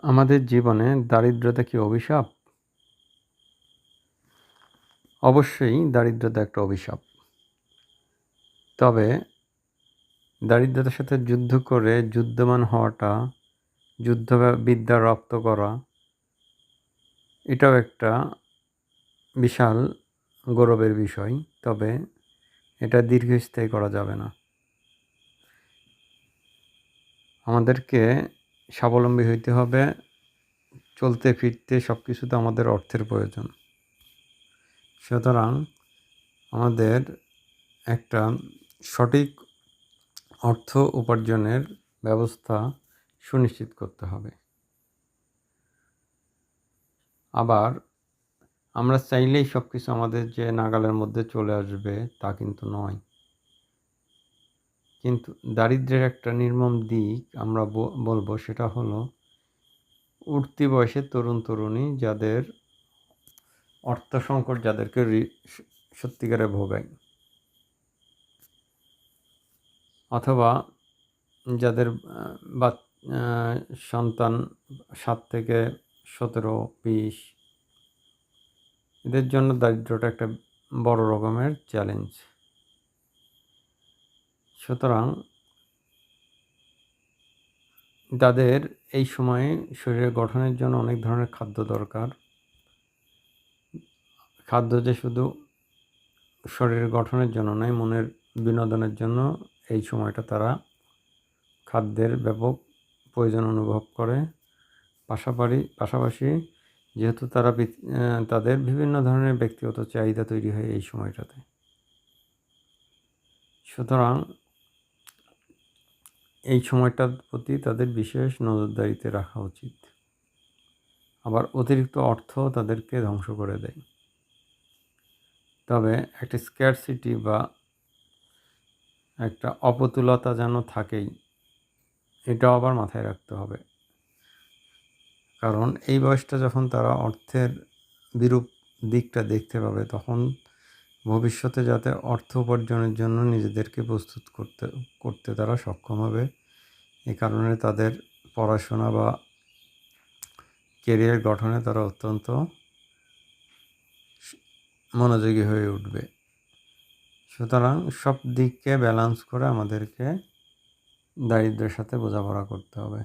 আমাদের জীবনে দারিদ্রতা কি অভিশাপ? অবশ্যই দারিদ্রতা একটা অভিশাপ। তবে দারিদ্রতার সাথে যুদ্ধ করে যুদ্ধমান হওয়াটা, বিদ্যা রপ্ত করা, এটাও একটা বিশাল গৌরবের বিষয়। তবে এটা দীর্ঘস্থায়ী করা যাবে না। আমাদেরকে স্বাবলম্বী হইতে হবে। চলতে ফিরতে সব কিছুতে আমাদের অর্থের প্রয়োজন। সুতরাং আমাদের একটা সঠিক অর্থ উপার্জনের ব্যবস্থা সুনিশ্চিত করতে হবে। আবার আমরা চাইলেই সব কিছু আমাদের যে নাগালের মধ্যে চলে আসবে তা কিন্তু নয়। কিন্তু দারিদ্র্যের একটা নির্মম দিক আমরা বলবো, সেটা হলো উঠতি বয়সের তরুণ তরুণী যাদের অর্থ সংকট, যাদেরকে সত্যিকারে ভোগায়, অথবা যাদের সন্তান 7 থেকে 17-20, এদের জন্য দারিদ্রটা একটা বড় রকমের চ্যালেঞ্জ। সুতরাং তাদের এই সময়ে শরীরের গঠনের জন্য অনেক ধরনের খাদ্য দরকার। খাদ্য যে শুধু শরীরের গঠনের জন্য নয়, মনের বিনোদনের জন্য এই সময়টা তারা খাদ্যের ব্যাপক প্রয়োজন অনুভব করে। পাশাপাশি যেহেতু তারা তাদের বিভিন্ন ধরনের ব্যক্তিগত চাহিদা তৈরি হয় এই সময়টাতে। সুতরাং এই সময়টার প্রতি তাদের বিশেষ নজরদারিতে রাখা উচিত। আবার অতিরিক্ত অর্থ তাদেরকে ধ্বংস করে দেয়। তবে একটা স্ক্যারসিটি বা একটা অপ্রতুলতা যেন থাকেই, এটাও আবার মাথায় রাখতে হবে। কারণ এই বয়সটা যখন তারা অর্থের বিরূপ দিকটা দেখতে পাবে, তখন ভবিষ্যতে যাতে অর্থ উপার্জনের জন্য নিজেদেরকে প্রস্তুত করতে তারা সক্ষম হবে। এ কারণে তাদের পড়াশোনা বা কেরিয়ার গঠনে তারা অত্যন্ত মনোযোগী হয়ে উঠবে। সুতরাং সব দিককে ব্যালেন্স করে আমাদেরকে দারিদ্র্যের সাথে বোঝাপড়া করতে হবে।